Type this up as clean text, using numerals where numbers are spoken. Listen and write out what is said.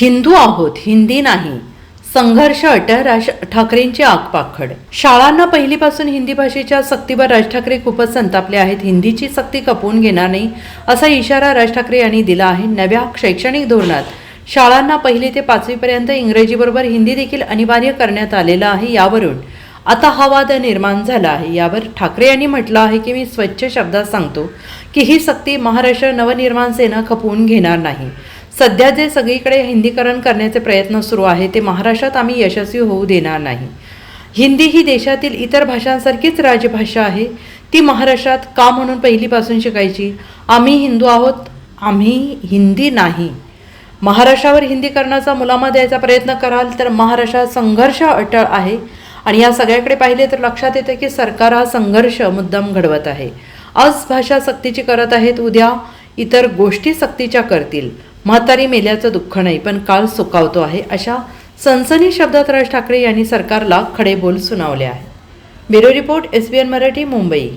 हिंदू आहोत, हिंदी नाही. संघर्ष अटळ. राज ठाकरेंची आगपाखड. शाळांना पहिलीपासून हिंदी भाषेच्या सक्तीवर राज ठाकरे खूपच संतापले आहेत. हिंदीची सक्ती खपवून घेणार नाही असा इशारा राज ठाकरे यांनी दिला आहे. नव्या शैक्षणिक धोरणात शाळांना 1ली ते 5वीपर्यंत इंग्रजीबरोबर हिंदी देखील अनिवार्य करण्यात आलेलं आहे. यावरून आता हा वाद निर्माण झाला आहे. यावर ठाकरे यांनी म्हटलं आहे की मी स्वच्छ शब्दात सांगतो की ही सक्ती महाराष्ट्र नवनिर्माण सेना खपवून घेणार नाही. सध्या जे सगळीकडे हिंदीकरण करण्याचे प्रयत्न सुरू आहे ते महाराष्ट्रात आम्ही यशस्वी होऊ देणार नाही. हिंदी ही देशातील इतर भाषांसारखीच राजभाषा आहे. ती महाराष्ट्रात का म्हणून पहिलीपासून शिकायची? आम्ही हिंदू आहोत, आम्ही हिंदी नाही. महाराष्ट्रावर हिंदीकरणाचा मुलामा द्यायचा प्रयत्न कराल तर महाराष्ट्रात संघर्ष अटळ आहे. आणि या सगळ्याकडे पाहिले तर लक्षात येते की सरकार हा संघर्ष मुद्दाम घडवत आहे. आज भाषा सक्तीची करत आहेत, उद्या इतर गोष्टी सक्तीच्या करतील. म्हातारी मेल्याचं दुःख नाही पण काळ सुकावतो आहे, अशा सनसनी शब्दात राज ठाकरे यांनी सरकारला खडे बोल सुनावले आहे. Bureau report, SBN Marathi, Mumbai.